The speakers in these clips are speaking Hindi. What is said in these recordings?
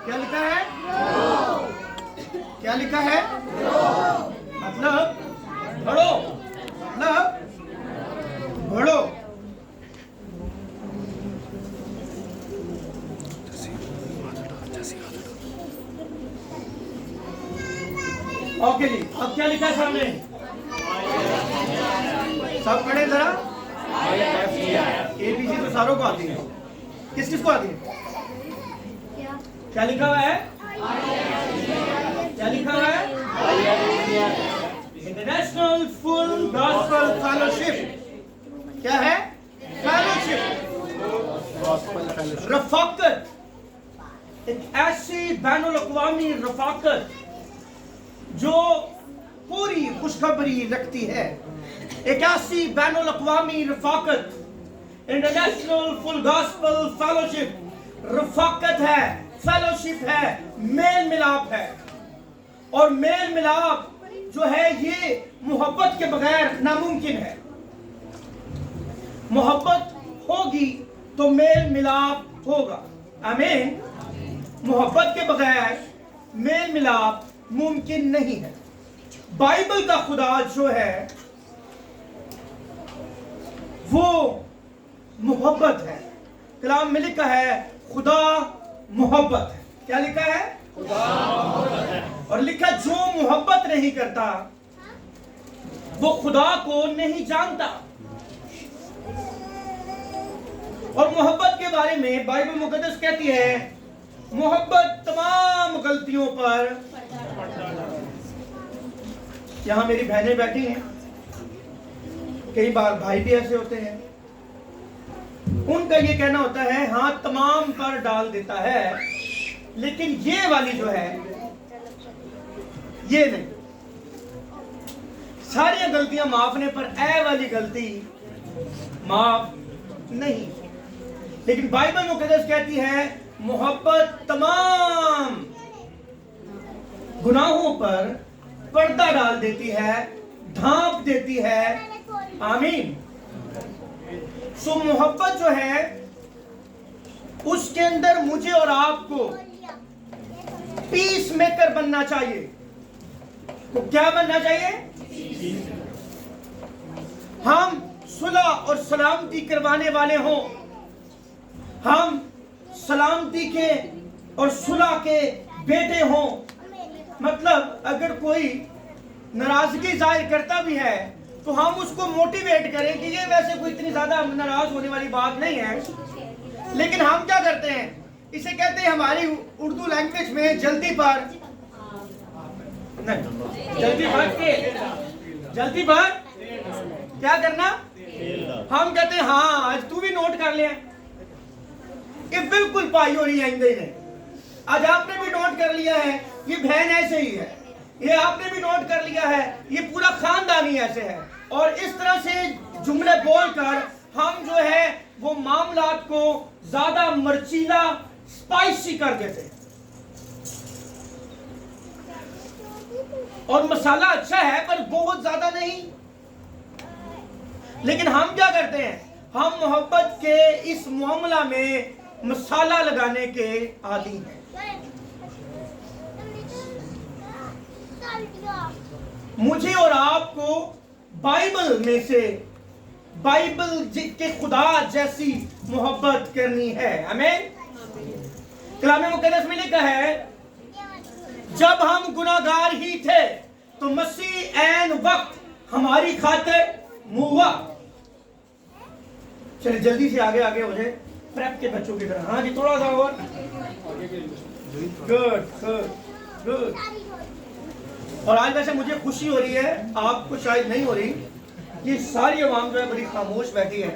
क्या लिखा है? क्या लिखा है? मतलब बढ़ो, मतलब बढ़ो। ओके जी, अब क्या लिखा है सामने? सब पढ़े जरा। ABC तो सारों को आती है, किस किस को आती है? क्या लिखा हुआ है? क्या लिखा हुआ है? International full gospel fellowship. क्या है? फेलोशिप, रफाकत, एक ऐसी बैनुल अक़वामी रफाकत जो पूरी खुशखबरी रखती है। एक ऐसी बैनुल अक़वामी रफाकत, इंटरनेशनल फुल गॉस्पेल फेलोशिप रफाकत है, फेलोशिप है, मेल मिलाप है। और मेल मिलाप जो है ये मोहब्बत के बगैर नामुमकिन है। मोहब्बत होगी तो मेल मिलाप होगा। आमीन। मोहब्बत के बगैर मेल मिलाप मुमकिन नहीं है। बाइबल का खुदा जो है वो मोहब्बत है। कलाम में लिखा है खुदा मोहब्बत है। क्या लिखा है? खुदा मोहब्बत है। और लिखा जो मोहब्बत नहीं करता वो खुदा को नहीं जानता। और मोहब्बत के बारे में बाइबल मुकद्दस कहती है मोहब्बत तमाम गलतियों पर। यहां मेरी बहनें बैठी हैं, कई बार भाई भी ऐसे होते हैं, उनका ये कहना होता है हाँ तमाम पर डाल देता है, लेकिन ये वाली जो है ये नहीं। सारी गलतियां माफ ने पर ए वाली गलती माफ नहीं। लेकिन बाइबल मुकद्दस कहती है मोहब्बत तमाम गुनाहों पर पर्दा डाल देती है, ढांप देती है। आमीन। सो मोहब्बत जो है उसके अंदर मुझे और आपको पीस मेकर बनना चाहिए। तो क्या बनना चाहिए? हम सुलह और सलामती करवाने वाले हों। हम सलामती के और सुलह के बेटे हों। मतलब अगर कोई नाराजगी जाहिर करता भी है तो हम उसको मोटिवेट करें कि ये वैसे कोई इतनी ज्यादा नाराज होने वाली बात नहीं है। लेकिन हम क्या करते हैं, इसे कहते हैं हमारी उर्दू लैंग्वेज में जल्दी पर नहीं, जल्दी पर क्या करना। हम कहते हैं हाँ आज तू भी नोट कर लिया। ये बिल्कुल पाई हो रही है इंदे ने। आज आपने भी नोट कर लिया है, ये बहन ऐसे ही है, ये आपने भी नोट कर लिया है, ये पूरा खानदानी ऐसे है। और इस तरह से जुमले बोलकर हम जो है वो मामलात को ज्यादा मर्चीला स्पाइसी कर देते हैं। और मसाला अच्छा है पर बहुत ज्यादा नहीं। लेकिन हम क्या करते हैं, हम मोहब्बत के इस मामला में मसाला लगाने के आदी हैं। मुझे और आपको बाइबल में से बाइबल के खुदा जैसी मोहब्बत करनी है। आमीन। कलाम मुकद्दस में लिखा है जब हम गुनाहगार ही थे तो मसीह ऐन वक्त हमारी खातिर मुआ। चलिए जल्दी से आगे आगे हो जाए प्रेप के बच्चों की तरह। हाँ जी थोड़ा सा और। Good good good. और आज वैसे मुझे खुशी हो रही है, आपको शायद नहीं हो रही। ये सारी आवाम जो है बड़ी खामोश बैठी है।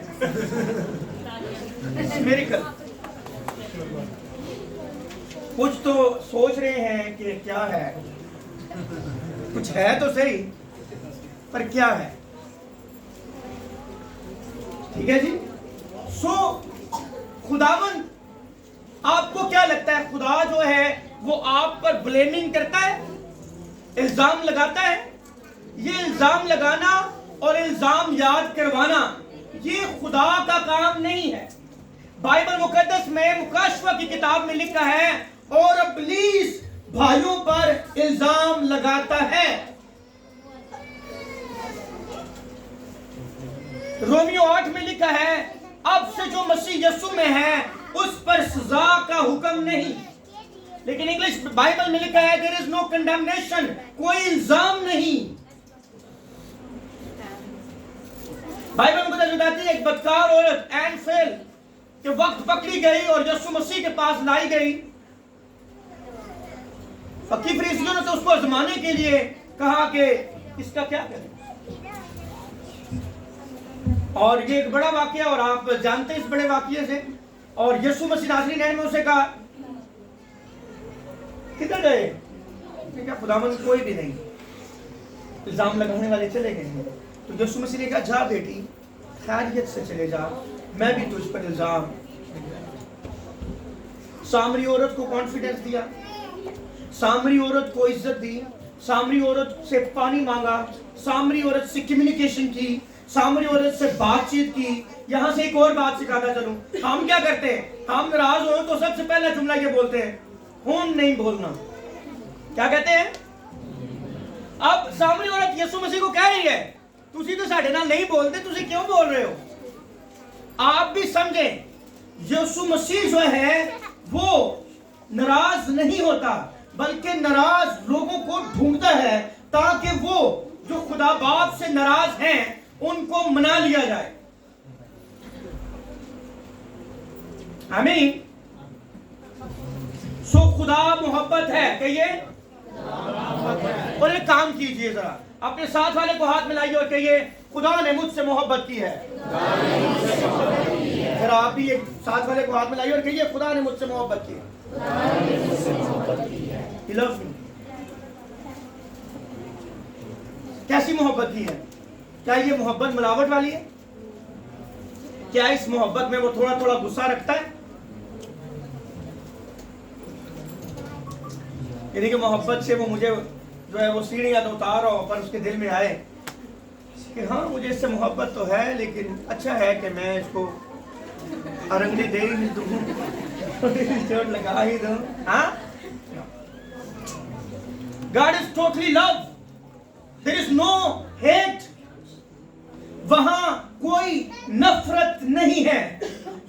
मिरेकल। कुछ तो सोच रहे हैं कि क्या है, कुछ है तो सही पर क्या है। ठीक है जी। सो खुदावन आपको क्या लगता है, खुदा जो है वो आप पर ब्लेमिंग करता है, इल्जाम लगाता है? ये इल्जाम लगाना और इल्जाम याद करवाना ये खुदा का काम नहीं है। बाइबल मुकद्दस में मुकाशवा की किताब में लिखा है और इब्लीस भाइयों पर इल्जाम लगाता है। रोमियो 8 में लिखा है, अब से जो मसीह यीशु में है उस पर सजा का हुक्म नहीं। लेकिन इंग्लिश बाइबल में लिखा है, देयर इज नो कंडेमनेशन, कोई इल्जाम नहीं। बाइबल में बताती है एक बदकार औरत एन फेल के वक्त पकड़ी गई और यीशु मसीह के पास लाई गई। फकीर फरीसियों ने तो उसको आजमाने के लिए कहा कि इसका क्या करें। और ये एक बड़ा वाकया, और आप जानते हैं इस बड़े वाकये से। और यीशु मसीह नासरी ने उसे कहा, किधर गए? क्या खुदावन कोई भी नहीं, इल्जाम लगाने वाले चले गए। तो यीशु मसीह ने कहा, जा बेटी खैरियत से चले जा, मैं भी तुझ पर इल्जाम। सामरी औरत को कॉन्फिडेंस दिया, सामरी औरत को इज्जत दी, सामरी औरत से पानी मांगा, सामरी औरत से कम्युनिकेशन की, सामरी औरत से बातचीत की। यहां से एक और बात सिखाता चलूं, हम क्या करते हैं, हम नाराज हो तो सबसे पहला जुमला ये बोलते हैं, खून नहीं बोलना। क्या कहते हैं? अब सामरी औरत यीशु मसीह को कह रही है, तुसी तो साढ़े नाल नहीं बोलते, तुसी क्यों बोल रहे हो? आप भी समझें, यीशु मसीह जो है वो नाराज नहीं होता, बल्कि नाराज लोगों को ढूंढता है ताकि वो जो खुदा बाप से नाराज हैं उनको मना लिया जाए। आमीन। सो खुदा मोहब्बत है, कहिए। और एक काम कीजिए, जरा अपने साथ वाले को हाथ मिलाइए और कहिए, खुदा ने मुझसे मोहब्बत की है। फिर आप भी एक साथ वाले को हाथ मिलाइए और कहिए, खुदा ने मुझसे मोहब्बत की है। He loves me। कैसी मोहब्बत की है? क्या ये मोहब्बत मिलावट वाली है? क्या इस मोहब्बत में वो थोड़ा थोड़ा गुस्सा रखता है? यानी कि मोहब्बत से वो मुझे जो है वो सीढ़ियां तो उतार हो, पर उसके दिल में आए कि हाँ मुझे इससे मोहब्बत तो है, लेकिन अच्छा है कि मैं इसको अरंगली दे ही दूं, चोट लगा ही दूं। हाँ, God is totally love, there is no hate, वहां कोई नफरत नहीं है।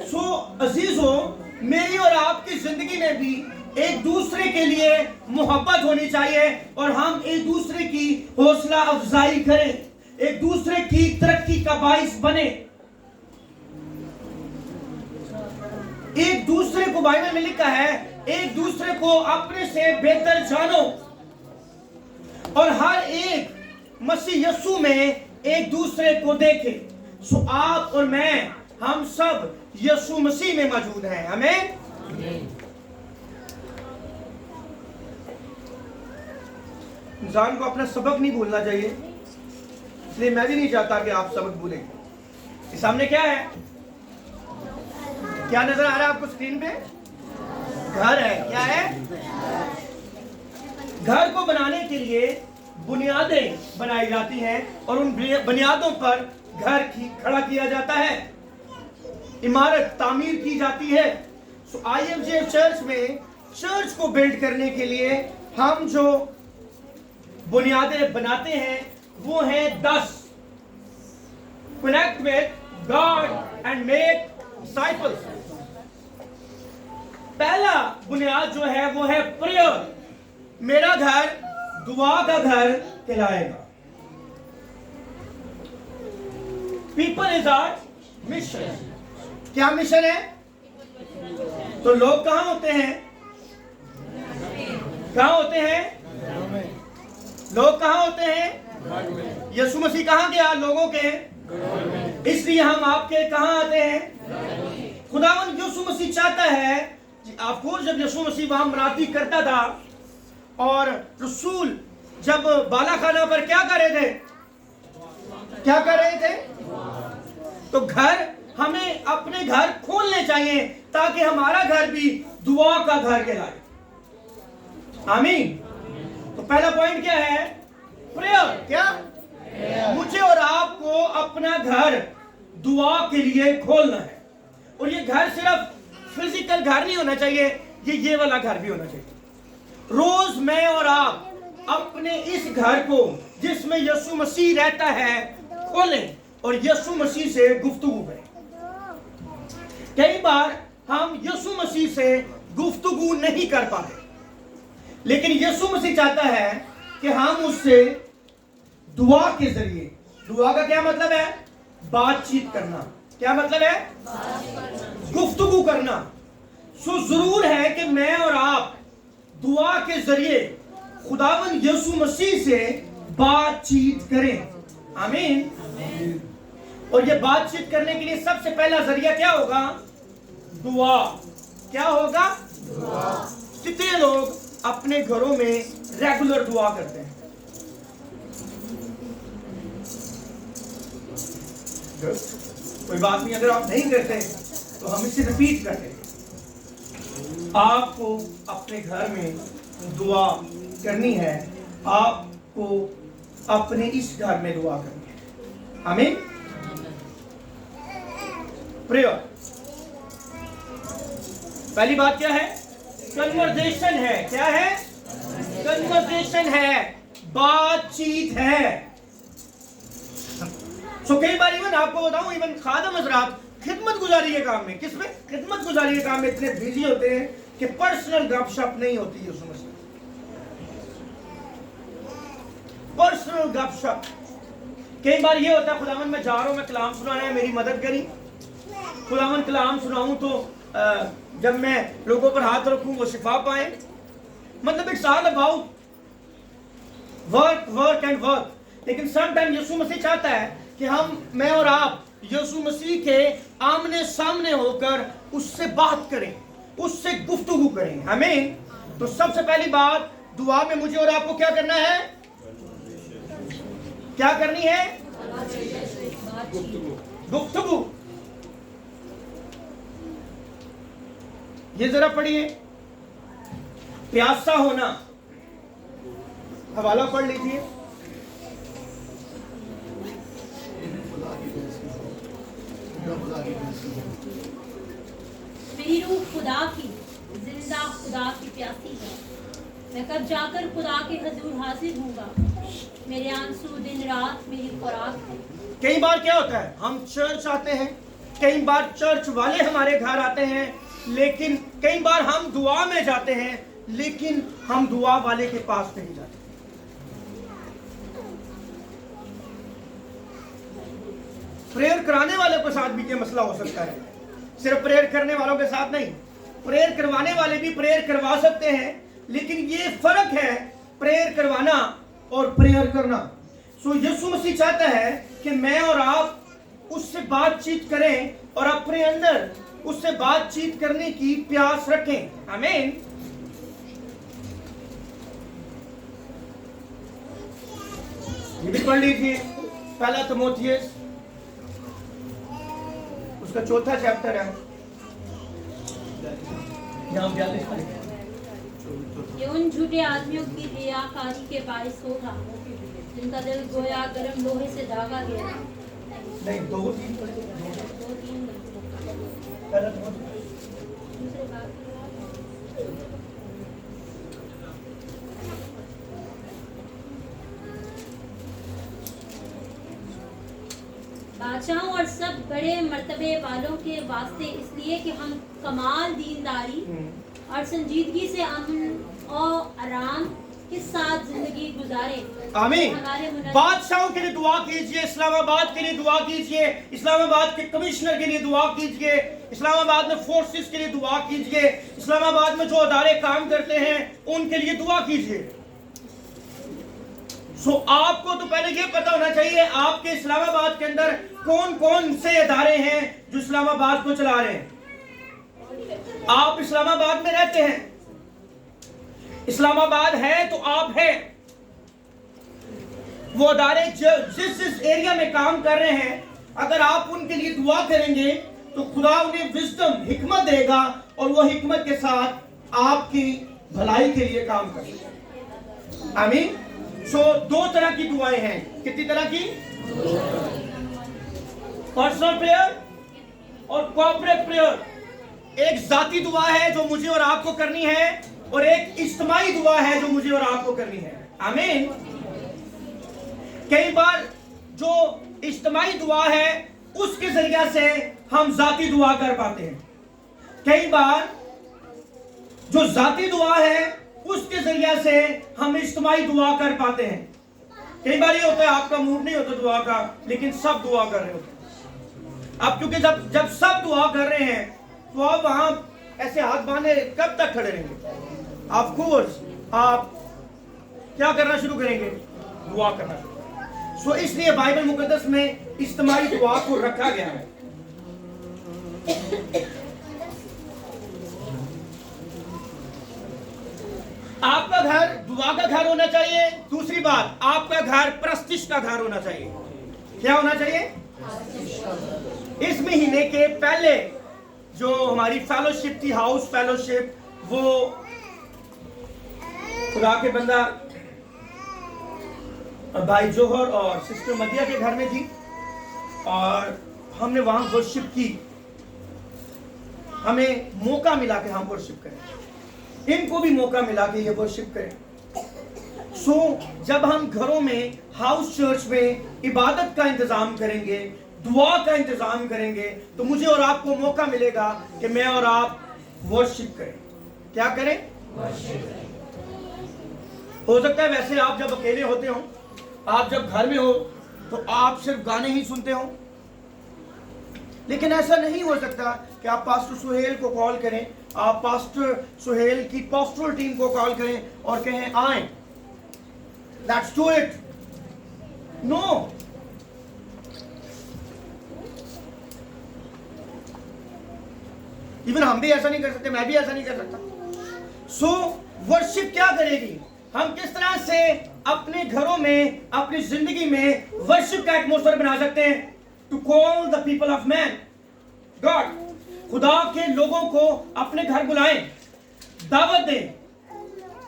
सो अजीजों, मेरी और आपकी जिंदगी में भी एक दूसरे के लिए मोहब्बत होनी चाहिए और हम एक दूसरे की हौसला अफजाई करें, एक दूसरे की तरक्की का बाइस बने। एक दूसरे को, बाइबल में लिखा है, एक दूसरे को अपने से बेहतर जानो और हर एक मसीह यीशु में एक दूसरे को देखे। सो आप और मैं, हम सब यीशु मसीह में मौजूद हैं। हमें इंसान को अपना सबक नहीं भूलना चाहिए, इसलिए मैं भी नहीं चाहता कि आप सबक भूलें। इस सामने क्या है? क्या नजर आ रहा है आपको स्क्रीन पे? घर है। क्या है? घर को बनाने के लिए बुनियादें बनाई जाती हैं और उन बुनियादों पर घर खड़ा किया जाता है, इमारत तामीर की जाती है। सो IMJ चर्च में चर्च को बिल्ड करने के लिए हम जो बुनियादें बनाते हैं वो हैं 10। Connect with God and make disciples. पहला बुनियाद जो है वो है प्रेयर। मेरा घर दुआ का घर कहलाएगा। People is our mission. क्या मिशन है? तो लोग कहां होते हैं? कहां होते हैं? लोग कहां होते हैं? यीशु मसीह कहां गया? लोगों के। इसलिए हम आपके कहां आते हैं? खुदावन यीशु मसीह चाहता है, आपको जब यीशु मसीह वहां मराती करता था और रसूल जब बालाखाना पर क्या कर रहे थे? क्या कर रहे थे? तो घर, हमें अपने घर खोलने चाहिए ताकि हमारा घर भी दुआ का घर कहलाए। आमीन। तो पहला पॉइंट क्या है? प्रेयर। क्या? मुझे और आपको अपना घर दुआ के लिए खोलना है। और ये घर सिर्फ फिजिकल घर नहीं होना चाहिए, ये वाला घर भी होना चाहिए। रोज मैं और आप अपने इस घर को जिसमें यीशु मसीह रहता है खोलें और यीशु मसीह से गुफ्तगू करें। कई बार हम यीशु मसीह से गुफ्तगू नहीं कर पाते, लेकिन यीशु मसीह चाहता है कि हम उससे दुआ के जरिए, दुआ का क्या मतलब है? बातचीत करना। क्या मतलब है? गुफ्तगू करना। सो जरूर है कि मैं और आप दुआ के जरिए खुदावंद यीशु मसीह से बातचीत करें। आमीन। और ये बातचीत करने के लिए सबसे पहला जरिया क्या होगा? दुआ। क्या होगा? दुआ। कितने लोग अपने घरों में रेगुलर दुआ करते हैं? कोई बात नहीं, अगर आप नहीं करते तो हम इसे रिपीट करते हैं। आपको अपने घर में दुआ करनी है, आपको अपने इस घर में दुआ करनी है। आमीन। प्रेयर। पहली बात क्या है? कन्वर्सेशन है। क्या है? कन्वर्सेशन है, बातचीत है। सो कई बार इवन आपको बताऊं, इवन खादम हजरात खिदमत गुजारी के काम में, किसमें? खिदमत गुजारी के काम में इतने बिजी होते हैं कि पर्सनल गपशप नहीं होती है। उसमें पर्सनल गपशप। कई बार ये होता है, खुदावन मैं जा रहा हूं, मैं कलाम सुनाना है, मेरी मदद करी। खुदावन कलाम सुनाऊं तो जब मैं लोगों पर हाथ रखूं वो शिफा पाए। मतलब it's all about work work and work. लेकिन सम टाइम यीशु मसीह चाहता है कि मैं और आप यीशु मसीह के आमने सामने होकर उससे बात करें, उससे गुफ्तगू करें। आमीन। तो सबसे पहली बात, दुआ में मुझे और आपको क्या करना है? क्या करनी है? गुफ्तगू। ये जरा पढ़िए, प्यासा होना। हवाला पढ़ लीजिए। मेरी रूह खुदा की, जिंदा खुदा की प्यासी है। मैं कब जाकर खुदा के हजूर हाजिर होऊंगा। मेरे आंसू दिन रात मेरी खुराक है। कई बार क्या होता है, हम चर्च आते हैं, कई बार चर्च वाले हमारे घर आते हैं, लेकिन कई बार हम दुआ में जाते हैं, लेकिन हम दुआ वाले के पास नहीं जाते। प्रेयर कराने वाले के साथ भी ये मसला हो सकता है। सिर्फ प्रेयर करने वालों के साथ नहीं, प्रेयर करवाने वाले भी प्रेयर करवा सकते हैं, लेकिन ये फर्क है प्रेयर करवाना और प्रेयर करना। सो यीशु मसीह चाहता है कि मैं और आप उससे बातचीत करें और अपने अंदर उससे बातचीत करने की प्यास रखें। आमीन। ये भी पढ़ लीजिए, पहला तिमोथियस उसका 4था चैप्टर है। ये उन झूठे आदमियों की रियाकारी के बायस होगा जिनका दिल गोया गर्म लोहे से दागा गया। नहीं, 2-3 बादशाहों और सब बड़े मर्तबे वालों के वास्ते, इसलिए कि हम कमाल दीनदारी और संजीदगी से अमन और आराम के साथ जिंदगी गुजारे। आमीन। बादशाहों के लिए दुआ कीजिए, इस्लामाबाद के लिए दुआ कीजिए, इस्लामाबाद के कमिश्नर के लिए दुआ कीजिए, इस्लामाबाद में फोर्सेस के लिए दुआ कीजिए, इस्लामाबाद में जो अदारे काम करते हैं उनके लिए दुआ कीजिए। सो आपको तो पहले ये पता होना चाहिए आपके इस्लामाबाद के अंदर कौन कौन से अदारे हैं जो इस्लामाबाद को चला रहे हैं। आप इस्लामाबाद में रहते हैं, इस्लामाबाद है तो आप हैं। वो अदारे जिस एरिया में काम कर रहे हैं, अगर आप उनके लिए दुआ करेंगे तो खुदा उन्हें विजडम, हिकमत देगा और वो हिकमत के साथ आपकी भलाई के लिए काम करेगा। आमीन। सो 2 तरह की दुआएं हैं। कितनी तरह की? पर्सनल प्रेयर और कॉर्पोरेट प्रेयर। एक जाती दुआ है जो मुझे और आपको करनी है, और एक इज्तिमाई दुआ है जो मुझे और आपको करनी है। आमीन। कई बार जो इज्तिमाई दुआ है उसके जरिए से हम जाती दुआ कर पाते हैं, कई बार जो जाती दुआ है उसके जरिए से हम इज्तिमाई दुआ कर पाते हैं। कई बार ये होता है आपका मूड नहीं होता दुआ का, लेकिन सब दुआ कर रहे होते हैं। अब क्योंकि जब सब दुआ कर रहे हैं तो आप वहां ऐसे हाथ बांधे कब तक खड़े रहेंगे? ऑफ कोर्स आप क्या करना शुरू करेंगे? दुआ करना शुरू करेंगे। सो इसलिए बाइबल मुकद्दस में इज्तिमाई दुआ को रखा गया है। आपका घर दुआ का घर होना चाहिए। दूसरी बात, आपका घर प्रस्तिश का घर होना चाहिए। क्या होना चाहिए? इस महीने के पहले जो हमारी फेलोशिप थी, हाउस फेलोशिप, वो खुदा के बंदा भाई जोहर और सिस्टर मदिया के घर में थी, और हमने वहां वर्शिप की। हमें मौका मिला कि हम वर्शिप करें, इनको भी मौका मिला कि ये वर्शिप करें। सो जब हम घरों में हाउस चर्च में इबादत का इंतजाम करेंगे, दुआ का इंतजाम करेंगे, तो मुझे और आपको मौका मिलेगा कि मैं और आप वर्शिप करें। क्या करें? हो सकता है वैसे आप जब अकेले होते हो, आप जब घर में हो, तो आप सिर्फ गाने ही सुनते हो, लेकिन ऐसा नहीं हो सकता कि आप पास्टर सुहेल को कॉल करें, आप पास्टर सुहेल की पास्टरल टीम को कॉल करें और कहें आए, let's do it. No, even हम भी ऐसा नहीं कर सकते, मैं भी ऐसा नहीं कर सकता। सो वर्शिप क्या करेगी? हम किस तरह से अपने घरों में, अपनी जिंदगी में वर्शिप का एटमॉस्फेयर बना सकते हैं? To call the people of man god, खुदा के लोगों को अपने घर बुलाएं, दावत दें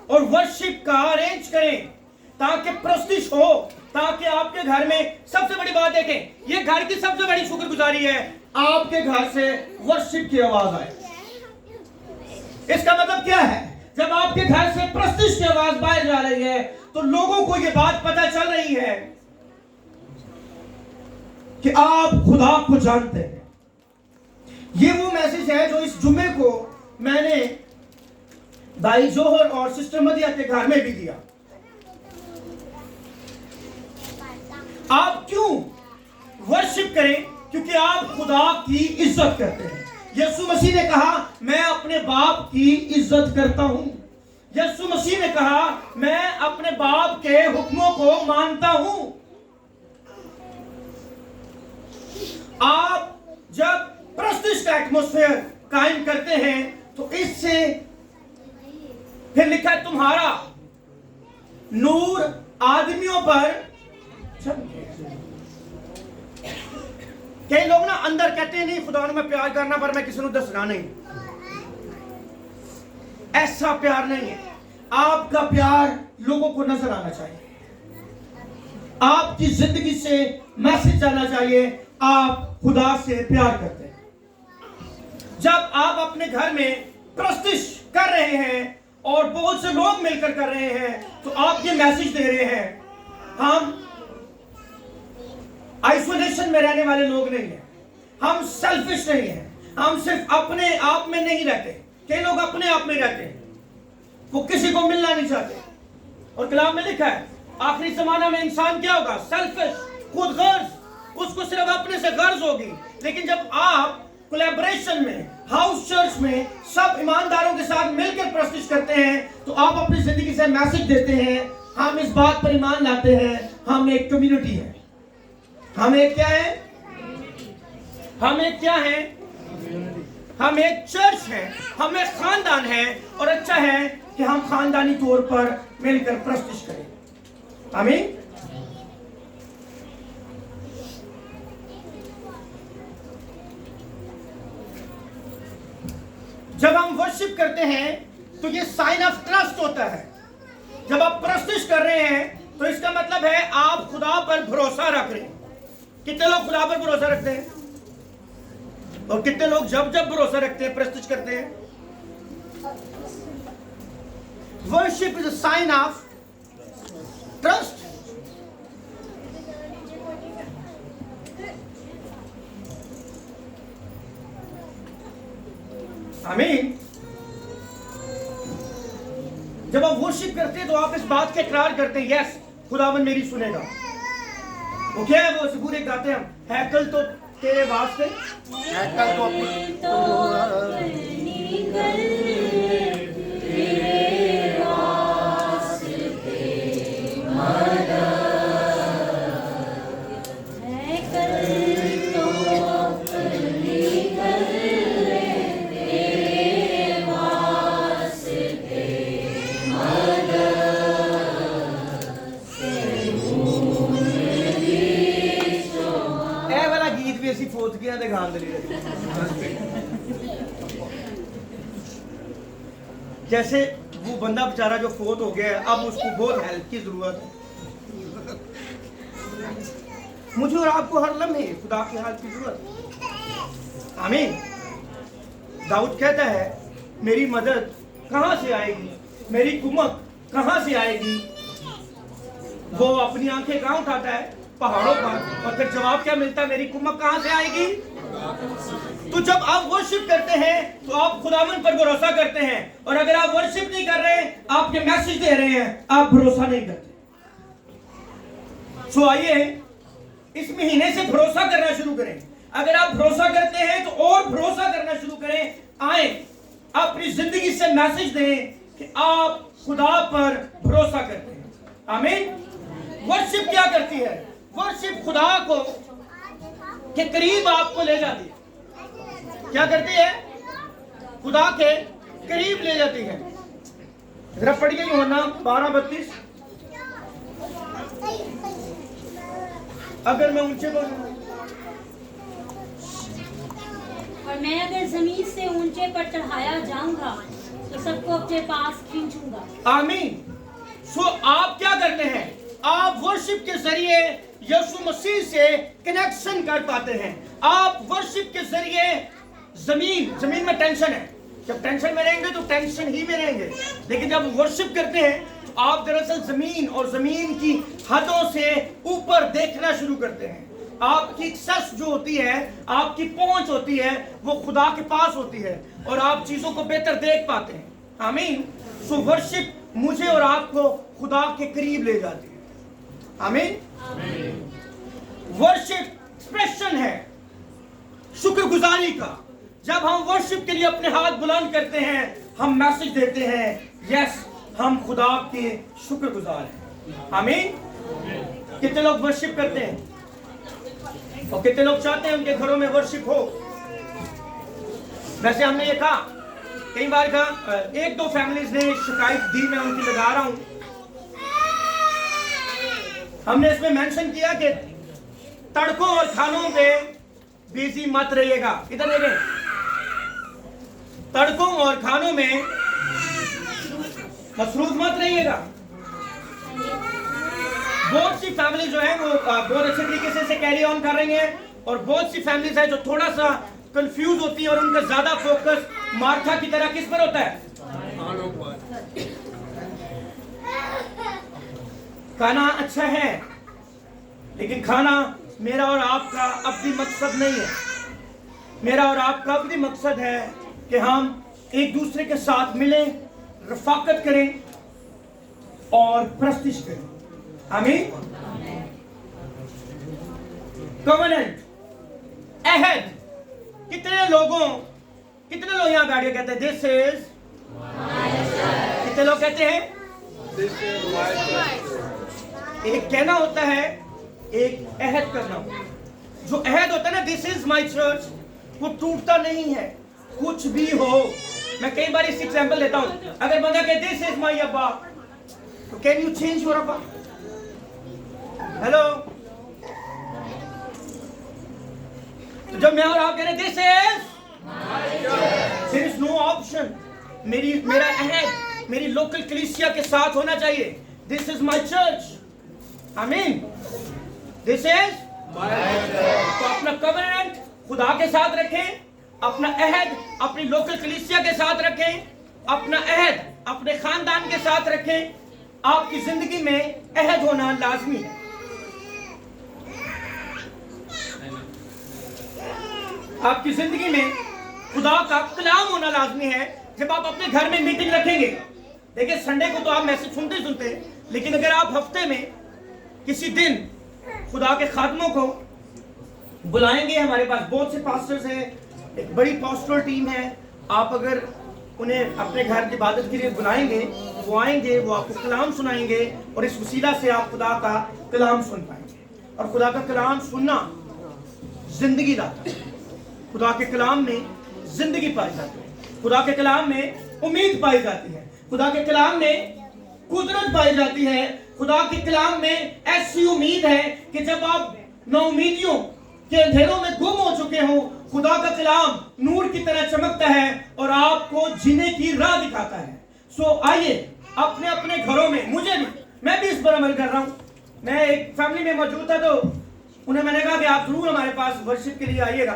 और वर्शिप का अरेंज करें, ताकि प्रस्तिश हो, ताकि आपके घर में सबसे बड़ी बात देखें, ये घर की सबसे बड़ी शुक्रगुजारी है, आपके घर से वर्शिप की आवाज आए। इसका मतलब क्या है? जब आपके घर से प्रस्तिश की आवाज बाहर जा रही है, तो लोगों को यह बात पता चल रही है कि आप खुदा को जानते हैं। ये वो मैसेज है जो इस जुमे को मैंने भाई जोहर और सिस्टर मदिया के घर में भी दिया। आप क्यों वर्शिप करें? क्योंकि आप खुदा की इज्जत करते हैं। यीशु मसीह ने कहा मैं अपने बाप की इज्जत करता हूं। यीशु मसीह ने कहा मैं अपने बाप के हुक्मों को मानता हूं। आप जब प्रस्तिश का एटमॉस्फेयर कायम करते हैं, तो इससे फिर लिखा है तुम्हारा नूर आदमियों पर चमके। कई लोग ना अंदर कहते हैं नहीं खुदा ने मैं प्यार करना, पर मैं किसी को दसना नहीं। ऐसा प्यार नहीं है। आपका प्यार लोगों को नजर आना चाहिए, आपकी जिंदगी से मैसेज आना चाहिए आप खुदा से प्यार करते हैं। जब आप अपने घर में प्रस्तिश कर रहे हैं और बहुत से लोग मिलकर कर रहे हैं, तो आप ये मैसेज दे रहे हैं हम आइसोलेशन में रहने वाले लोग नहीं हैं, हम सेल्फिश नहीं हैं, हम सिर्फ अपने आप में नहीं रहते। कई लोग अपने आप में रहते हैं, वो किसी को मिलना नहीं चाहते। और कलाम में लिखा है आखिरी जमाना में इंसान क्या होगा? सेल्फिश, खुद गर्ज, उसको सिर्फ अपने से गर्ज होगी। लेकिन जब आप कोलैबोरेशन में, हाउस चर्च में सब ईमानदारों के साथ मिलकर प्रस्तुत करते हैं, तो आप अपनी जिंदगी से मैसेज देते हैं। हम इस बात पर ईमान लाते हैं हम एक कम्युनिटी है। हम एक क्या है? हम एक क्या है? हम एक चर्च है, हम एक खानदान है, और अच्छा है कि हम खानदानी तौर पर मिलकर प्रस्तुत करें। आमीन। जब हम वर्शिप करते हैं तो ये साइन ऑफ ट्रस्ट होता है। जब आप प्रस्तुत कर रहे हैं तो इसका मतलब है आप खुदा पर भरोसा रख रहे हैं। कितने लोग खुदा पर भरोसा रखते हैं? और कितने लोग जब जब भरोसा रखते हैं प्रस्तुत करते हैं। Worship is a sign of trust. आमीन। जब आप वर्शिप करते हैं तो आप इस बात के इकरार करते हैं, यस खुदावन मेरी सुनेगा। वो क्या है, वो सबूरे गाते हैं हम, हैकल तो तेरे वास्ते, हैकल तो अपनी फौतगियां दे गान दे लिए जैसे वो बंदा बेचारा जो फोत हो गया है, अब उसको बहुत हेल्प की जरूरत है। मुझे और आपको हर लम्हे खुदा की हेल्प की जरूरत है। आमीन। दाऊद कहता है मेरी मदद कहां से आएगी, मेरी कुमक कहां से आएगी। वो अपनी आंखें कहां उठाता है, पहाड़ों पर, और फिर जवाब क्या मिलता है, मेरी कुमक कहां से आएगी। तो जब आप वर्शिप करते हैं तो आप खुदावन पर भरोसा करते हैं, और अगर आप वर्शिप नहीं कर रहे, आप ये मैसेज दे रहे हैं, आप भरोसा नहीं करते। सो आइए इस महीने से भरोसा करना शुरू करें। अगर आप भरोसा करते हैं तो और भरोसा करना शुरू करें। आए अपनी जिंदगी से मैसेज दें कि आप खुदा पर भरोसा करते हैं। आमीन। वर्शिप क्या करती है, वर्शिप खुदा को के करीब आपको ले जाती है। क्या करती है, खुदा के करीब ले जाती है। जरा पढ़िए यूहन्ना 12:32। अगर मैं ऊंचे बोलूं, और मैं अगर जमीन से ऊंचे पर चढ़ाया जाऊंगा तो सबको अपने पास खींचूंगा। आमीन। सो आप क्या करते हैं, आप वर्शिप के जरिए यीशु मसीह से कनेक्शन कर पाते हैं। आप वर्शिप के जरिए जमीन में टेंशन है, जब टेंशन में रहेंगे तो टेंशन ही में रहेंगे, लेकिन जब वर्शिप करते हैं तो आप दरअसल जमीन और जमीन की हदों से ऊपर देखना शुरू करते हैं। आपकी एक्सेस जो होती है, आपकी पहुंच होती है, वो खुदा के पास होती है, और आप चीजों को बेहतर देख पाते हैं। आमीन। सो वर्शिप मुझे और आपको खुदा के करीब ले जाती है। आमीन। वर्शिप एक्सप्रेशन है शुक्रगुजारी का। जब हम वर्शिप के लिए अपने हाथ बुलंद करते हैं, हम मैसेज देते हैं, यस हम खुदा के शुक्रगुजार हैं। आमीन। कितने लोग वर्शिप करते हैं, और कितने लोग चाहते हैं उनके घरों में वर्शिप हो। वैसे हमने ये कहा कई बार कहा, एक दो फैमिलीज ने शिकायत दी, मैं उनकी लगा रहा हूं। हमने इसमें मेंशन किया कि तड़कों और खानों पे बिजी मत रहिएगा। इधर देखें, तड़कों और खानों में मसरूफ मत रहिएगा। बहुत सी फैमिली जो है वो बहुत अच्छे तरीके से इसे कैरी ऑन कर रही हैं, और बहुत सी फैमिलीज है जो थोड़ा सा कंफ्यूज होती है, और उनका ज्यादा फोकस मार्था की तरह किस पर होता है, खाना अच्छा है, लेकिन खाना मेरा और आपका अपनी मकसद नहीं है। मेरा और आपका अपनी मकसद है कि हम एक दूसरे के साथ मिलें, रफाकत करें और प्रस्तिश करें। आमीन। कवेनेंट, अहद। कितने लोग यहाँ बैठ के कहते हैं दिस इज, कितने लोग कहते हैं एक कहना होता है, एक अहद करना। जो अहद होता है ना, दिस इज माई चर्च, वो टूटता नहीं है कुछ भी हो। मैं कई बार इस एग्जांपल देता हूं। अगर बंदा कहे दिस इज माई अब्बा, तो कैन यू चेंज योर अब्बा? हेलो। तो जब मैं और आप कह रहे this is, there is no option. मेरा अहद मेरी लोकल कलीसिया के साथ होना चाहिए। This is my church. आमीन। दिस इज, तो अपना कवेनेंट खुदा के साथ रखें, अपना अहद अपनी लोकल कलीसिया के साथ रखें, अपना अहद अपने खानदान के साथ रखें। आपकी जिंदगी में अहद होना लाजमी है। आपकी जिंदगी में खुदा का कलाम होना लाजमी है। जब आप अपने घर में मीटिंग रखेंगे, देखिए संडे को तो आप मैसेज सुनते ही सुनते हैं, लेकिन अगर आप हफ्ते में किसी दिन खुदा के खादमों को बुलाएंगे, हमारे पास बहुत से पास्टर्स हैं, एक बड़ी पास्टरल टीम है, आप अगर उन्हें अपने घर की इबादत के लिए बुलाएंगे, वो आएंगे, वो आपको कलाम सुनाएंगे और इस वसीला से आप खुदा का कलाम सुन पाएंगे। और खुदा का कलाम सुनना जिंदगी लाता है। खुदा के कलाम में जिंदगी पाई जाती है, खुदा के कलाम में उम्मीद पाई जाती है, खुदा के कलाम में कुदरत पाई जाती है। खुदा के कलाम में ऐसी उम्मीद है कि जब आप नाउमीदियों के अंधेरों में गुम हो चुके हो, खुदा का कलाम नूर की तरह चमकता है और आपको जीने की राह दिखाता है। सो आइए अपने अपने घरों में, मुझे भी, मैं भी इस पर अमल कर रहा हूँ। मैं एक फैमिली में मौजूद था, तो उन्हें मैंने कहा कि आप जरूर हमारे पास वर्शिप के लिए आइएगा।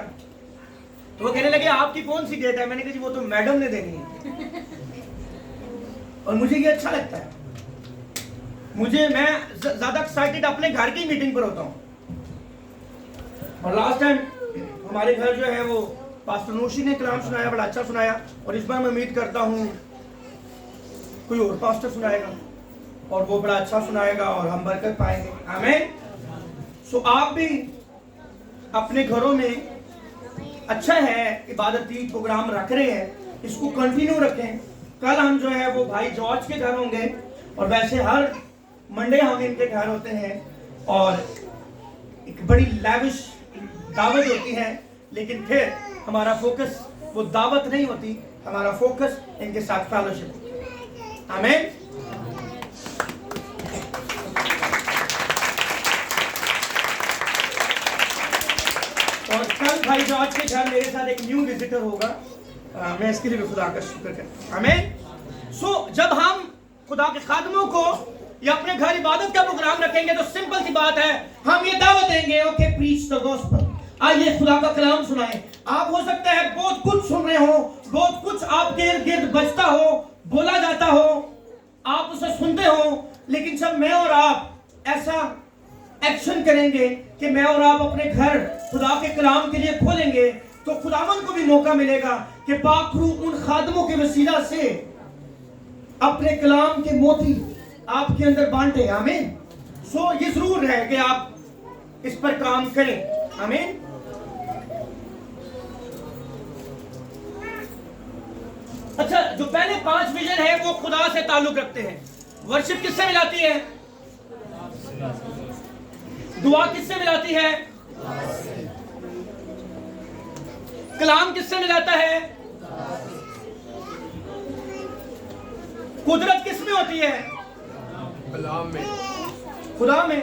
तो वो कहने लगे आपकी कौन सी डेट है? मैंने कहा जी वो तो मैडम ने देनी है। और मुझे ये अच्छा लगता है, मैं ज्यादा एक्साइटेड अपने घर की मीटिंग पर होता हूँ। और लास्ट टाइम हमारे घर जो है वो पास्टर नूशी ने कलाम सुनाया, बड़ा अच्छा सुनाया, और इस बार मैं उम्मीद करता हूँ कोई और पास्टर सुनाएगा और वो बड़ा अच्छा सुनाएगा और हम बरकत पाएंगे। आमीन। सो आप भी अपने घरों में, अच्छा है इबादती प्रोग्राम रख रहे हैं, इसको कंटिन्यू रखें। कल हम जो है वो भाई जॉर्ज के घर होंगे और वैसे हर मंडे हम इनके घर होते हैं और एक बड़ी लैविश दावत होती है, लेकिन फिर हमारा फोकस वो दावत नहीं होती, हमारा फोकस इनके साथ फेलोशिप होती है। आमीन। और कल भाई जॉर्ज के घर मेरे साथ एक न्यू विजिटर होगा, मैं इसके लिए भी खुदा का शुक्र करता हूं। आमीन। सो जब हम खुदा के खादमों को या अपने घर इबादत का प्रोग्राम रखेंगे तो सिंपल सी बात है, हम ये दावत देंगे, ओके प्रीच द गॉस्पेल, आइए खुदा का कलाम सुनाएं। आप हो सकता है बहुत कुछ सुन रहे हो, बहुत कुछ आपके इर्द गिर्द बजता हो, बोला जाता हो, आप उसे सुनते हो, लेकिन जब मैं और आप ऐसा एक्शन करेंगे कि मैं और आप अपने घर खुदा के कलाम के लिए खोलेंगे, तो खुदावन को भी मौका मिलेगा कि पाक रूह उन खादमों के वसीला से अपने कलाम के मोती आपके अंदर बांटे। आमीन। सो ये जरूर है कि आप इस पर काम करें। आमीन। अच्छा, जो पहले 5 विजन है वो खुदा से ताल्लुक रखते हैं। वर्शिप किससे मिलाती है? दुआ किससे मिलाती है? कलाम किससे मिलाता है? कुदरत किस में होती है? कलाम में, खुदा में।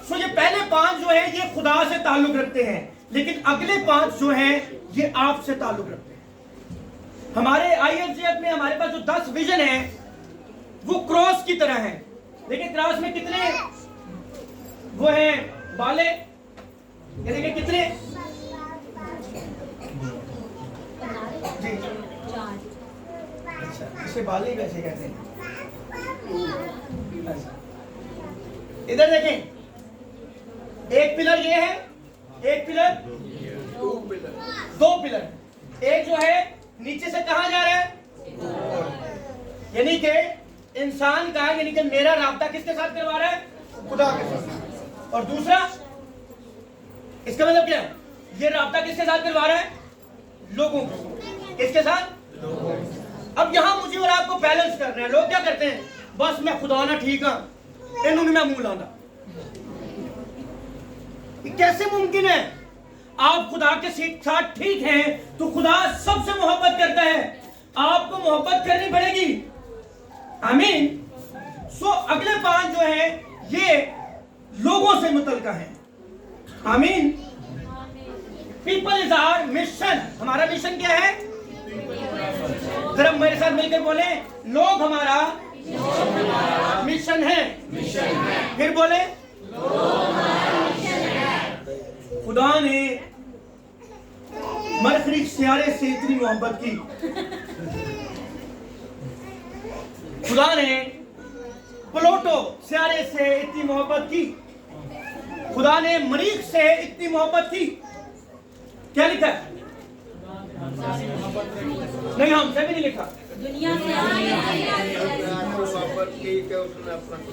सो ये पहले 5 जो है ये खुदा से ताल्लुक रखते हैं, लेकिन अगले 5 जो हैं ये आपसे ताल्लुक रखते हैं। हमारे IFGF में हमारे पास जो 10 विजन है वो क्रॉस की तरह है, लेकिन क्रॉस में कितने वो हैं बाले? ये देखिए कितने जी, अच्छा इसे बाले वैसे कहते हैं। इधर देखें, एक पिलर ये है, एक पिलर, 2 पिलर, एक जो है नीचे से कहां जा रहा है, यानी कि इंसान का, यानी कि मेरा राब्ता किसके साथ करवा रहा है? खुदा के साथ। और दूसरा, इसका मतलब क्या है? ये राब्ता किसके साथ करवा रहा है? लोगों को। किसके साथ? अब यहां मुझे और आपको बैलेंस करना है। लोग क्या करते हैं, बस मैं खुदा ना ठीक हाँ, इन्होंने मैं मुंह लाऊंगा। कैसे मुमकिन है? आप खुदा के साथ ठीक हैं तो खुदा सबसे मोहब्बत करता है, आपको मोहब्बत करनी पड़ेगी। आमीन। सो अगले 5 जो है ये लोगों से मुतल्लिका है। आमीन। People is our mission. हमारा मिशन क्या है? जरा मेरे साथ मिलकर बोले, लोग हमारा मिशन है। फिर बोले, खुदा ने मरखरी सियारे से इतनी मोहब्बत की, खुदा ने प्लूटो सियारे से इतनी मोहब्बत की, खुदा ने मरीख से इतनी मोहब्बत की। क्या लिखा है? नहीं, हमसे भी नहीं लिखा।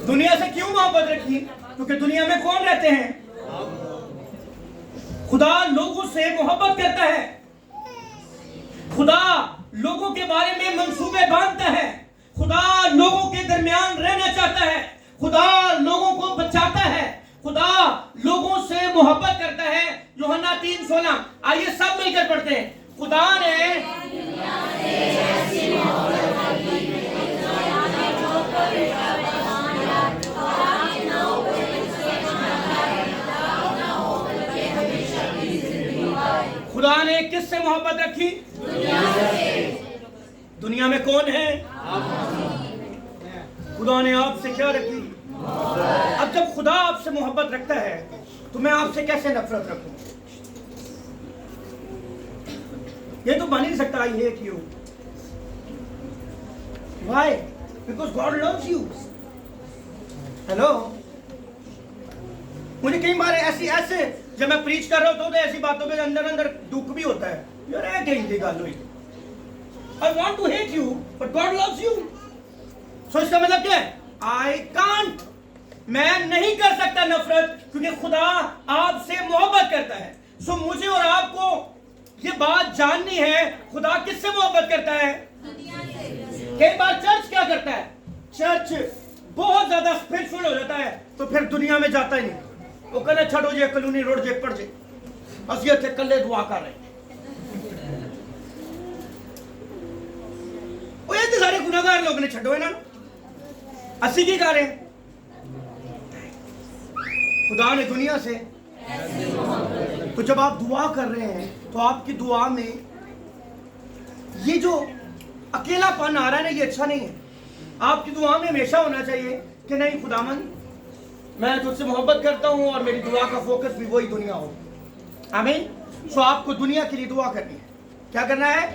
दुनिया से क्यों मोहब्बत रखी? क्योंकि दुनिया में कौन रहते हैं? खुदा लोगों से मोहब्बत करता है, खुदा लोगों के बारे में मंसूबे बांधता है, खुदा लोगों के दरमियान रहना चाहता है, खुदा लोगों को बचाता है, खुदा लोगों से मोहब्बत करता है। यूहन्ना 3:16, आइए सब मिलकर पढ़ते हैं। खुदा ने खुदा ने किससे मोहब्बत रखी? दुनिया में कौन है? खुदा ने आपसे क्या रखी? अब जब खुदा आपसे मोहब्बत रखता है तो मैं आपसे कैसे नफरत रखूं? ये तो बन ही नहीं सकता। I hate you. Why? Because God loves you. Hello, मुझे कई बार ऐसे जब मैं प्रीच कर रहा होता हूँ तो ऐसी बातों के अंदर अंदर दुख भी होता है। यार है क्या इनकी गाल हुई? I want to hate you, but God loves you. So इसका मतलब क्या है? I can't. मैं नहीं कर सकता नफरत, क्योंकि खुदा आपसे मोहब्बत करता है। सो मुझे और आपको ये बात जाननी है, खुदा किससे मोहब्बत करता है? कई बार चर्च क्या करता है? चर्च बहुत ज्यादा स्पिरिचुअल हो जाता है तो फिर दुनिया में जाता ही नहीं। वो कहना छड़ो जे कलोनी रोड जे पड़ जे, असि इत्थे कल्ले दुआ कर रहे। वो ये सारे गुनाहगार लोग ने छड़ो इन्हां नूं, असि की कर रहे हैं? खुदा ने दुनिया से, तो जब आप दुआ कर रहे हैं तो आपकी दुआ में ये जो अकेलापन आ रहा है ना, ये अच्छा नहीं है। आपकी दुआ में हमेशा होना चाहिए कि नहीं खुदावन, मैं तुझसे मोहब्बत करता हूं और मेरी दुआ का फोकस भी वही दुनिया हो। आमीन। सो आपको दुनिया के लिए दुआ करनी है। क्या करना है?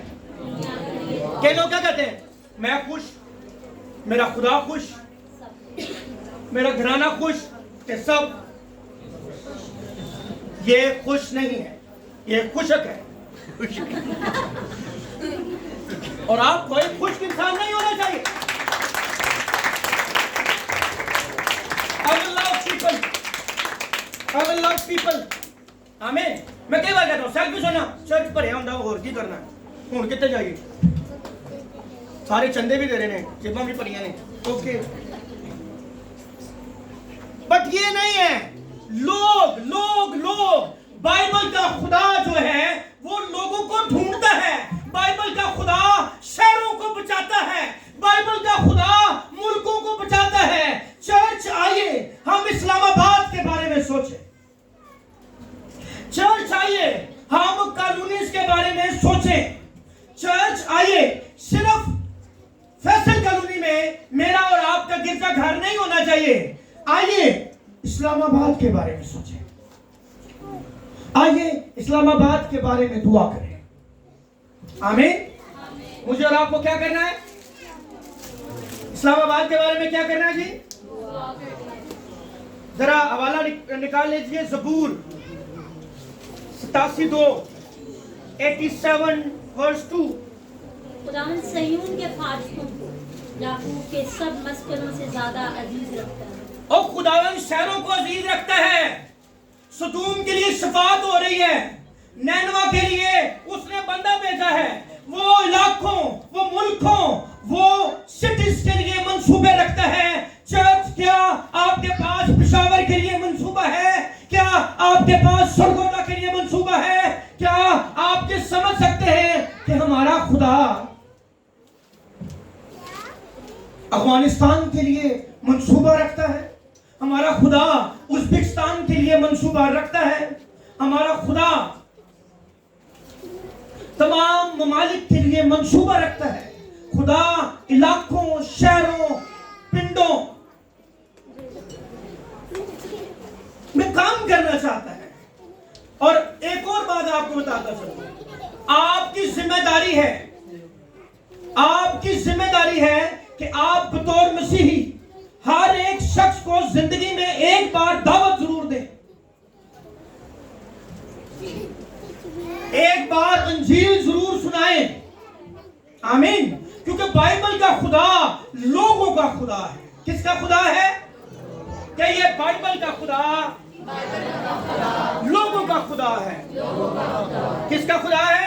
कई लोग क्या कहते हैं? मैं खुश, मेरा खुदा खुश, मेरा घराना खुश, ये सब। ये खुश नहीं है, ये खुशक है। और आप कोई खुश इंसान नहीं होना चाहिए। I will love people. आमीन। मैं कई बार कहता हूँ सेल्फिश होना, चर्च भरिया होंदा होर की करना, हुण कित्थे जाइए? सारे चंदे भी दे रहे ने, जेबां भी भरियां ने, ओके। बट ये नहीं है। लोग लोग लोग बाइबल का खुदा जो है वो लोगों को ढूंढता है। बाइबल का खुदा शहरों को बचाता है। बाइबल का खुदा मुल्कों को बचाता है। चर्च आइए हम इस्लामाबाद के बारे में सोचें। चर्च आइए हम कॉलोनीज के बारे में सोचें। चर्च आइए, सिर्फ फैसल कॉलोनी में मेरा और आपका गिरजा घर नहीं होना चाहिए। आइए इस्लामाबाद के बारे में सोचें। आइए इस्लामाबाद के बारे में दुआ करें। आमीन। मुझे और आपको क्या करना है? इस्लामाबाद के बारे में क्या करना है जी? जरा हवाला निकाल लीजिए। ज़बूर 87:2, 87 वर्स 2। खुदावंद सयून के फारिस्तों को याकूब के सब मस्कनों से ज्यादा अजीज रखता है। और खुदावंद शहरों को अजीज रखता है। सदूम के लिए शफात हो रही है, नैनवा के लिए उसने बंदा भेजा है। वो इलाकों, वो मुल्कों, वो सिटीज के लिए मंसूबे रखता है। चर्च, क्या आपके पास पेशावर के लिए मंसूबा है? क्या आपके पास सरगोदा के लिए मंसूबा है? क्या आप ये समझ सकते हैं कि हमारा खुदा अफगानिस्तान के लिए मंसूबा रखता है? हमारा खुदा उज़्बेकिस्तान के लिए मंसूबा रखता है। हमारा खुदा तमाम ममालिक के लिए मंसूबा रखता है। खुदा इलाकों, शहरों, पिंडों में काम करना चाहता है। और एक और बात आपको बताता चलूं, आपके आपकी जिम्मेदारी है, आपकी जिम्मेदारी है कि आप बतौर मसीही हर एक शख्स को जिंदगी में एक बार दावत जरूर दें, एक बार अंजील जरूर सुनाएं। आमीन। क्योंकि बाइबल का खुदा लोगों का खुदा है। किसका खुदा है? क्या ये बाइबल का खुदा लोगों का खुदा है? किसका खुदा है?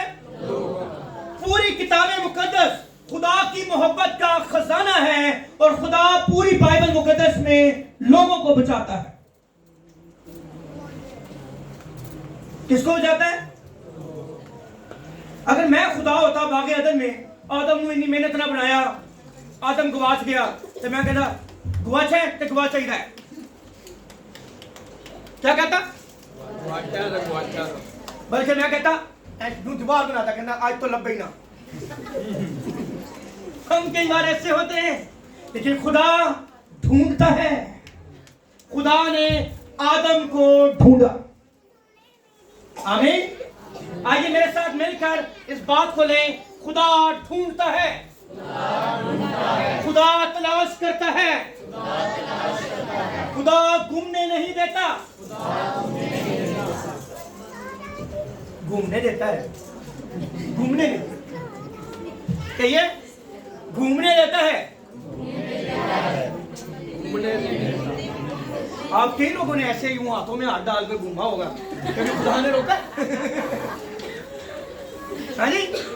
पूरी किताब मुकद्दस खुदा की मोहब्बत का खजाना है और खुदा पूरी बाइबल मुकद्दस में लोगों को बचाता है। किसको बचाता है? अगर मैं खुदा होता बागे अदन में, आदम ने इतनी मेहनत ना बनाया, आदम गवाच गया, तो मैं कहता गवाच है तो गवाचा ही रहा है। क्या कहता? बल्कि मैं कहता दोबारा बनाता, कहना आज तो लब्बे ही ना। हम कई बार ऐसे होते हैं, लेकिन खुदा ढूंढता है। खुदा ने आदम को ढूंढा। आमीन। आइए मेरे साथ मिलकर इस बात को लें, खुदा ढूंढता है, खुदा तलाश करता है, खुदा घूमने नहीं देता, घूमने देता है, घूमने नहीं, कहिए घूमने देता है। आप कई लोगों ने ऐसे यूं हाथों में हाथ डाल कर घूमा होगा क्योंकि खुदा ने रोका।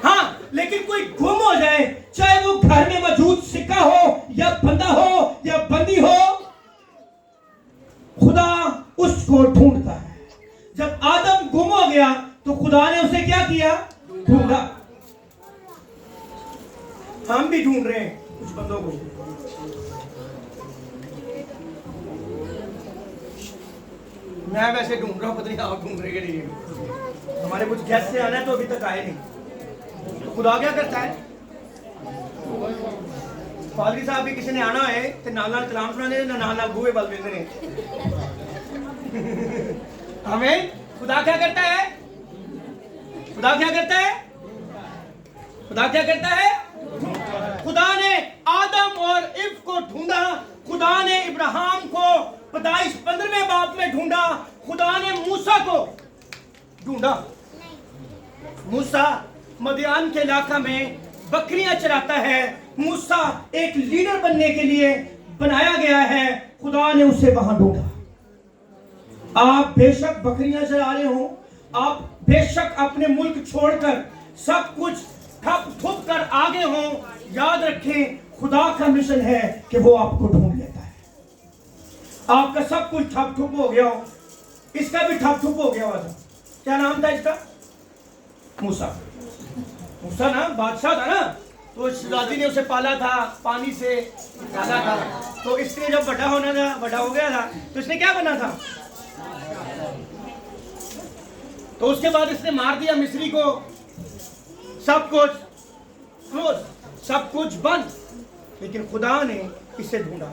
हाँ, लेकिन कोई गुम हो जाए, चाहे वो घर में मौजूद सिक्का हो या बंदा हो या बंदी हो, खुदा उसको ढूंढता है। जब आदम गुम हो गया तो खुदा ने उसे क्या किया? ढूंढा। हम भी ढूंढ रहे हैं कुछ बंदों को। मैं वैसे ढूंढ रहा हूं, पता नहीं आप ढूंढ रहे कि नहीं। हमारे कुछ गेस्ट से आना है तो अभी तक आए नहीं। तो खुदा क्या करता है? पादरी साहब भी किसी ने आना है तो नाल नाल कलाम सुनाने ना नाल नाल बूहे बल देते हैं। हमें खुदा क्या करता है? खुदा क्या करता है? खुदा क्या करता है? खुदा ने आदम और इव को ढूंढा। खुदा ने इब्राहिम को पैदाइश 15वें बाब में ढूंढा। खुदा ने मूसा को ढूंढा। मूसा मदियान के इलाका में बकरियां चराता है। मूसा एक लीडर बनने के लिए बनाया गया है। खुदा ने उसे वहां ढूंढा। आप बेशक बकरियां चरा रहे हो, आप बेशक अपने मुल्क छोड़कर सब कुछ ठप ठुप कर आगे हो, याद रखें खुदा का मिशन है कि वो आपको ढूंढ लेता है। आपका सब कुछ ठप ठुप हो गया हो, इसका भी ठप ठुप हो गया था। क्या नाम था इसका? मूसा। मूसा ना बादशाह था ना, तो दादी ने उसे पाला था, पानी से निकाला था। तो इसने जब बड़ा होना था, बड़ा हो गया था, तो इसने क्या बना था? तो उसके बाद इसने मार दिया मिस्री को। सब कुछ क्लोज, सब कुछ बंद, लेकिन खुदा ने इसे ढूंढा।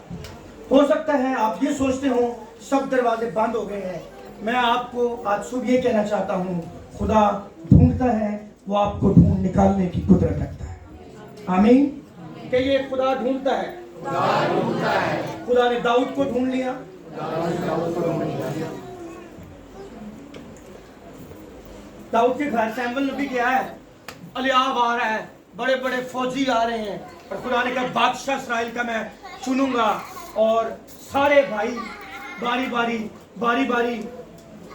हो सकता है आप ये सोचते हो सब दरवाजे बंद हो गए हैं। मैं आपको आज सुबह ये कहना चाहता हूँ, खुदा ढूंढता है, वो आपको ढूंढ निकालने की कुदरत रखता है। आमीन। कि ये खुदा ढूंढता है। खुदा ने दाऊद को ढूंढ लिया। दाऊद के घर सैमुएल नबी गया है, अलियाब आ रहा है, बड़े बड़े फौजी आ रहे हैं, और खुदा ने कहा बादशाह इस्राएल का मैं चुनूंगा। और सारे भाई बारी बारी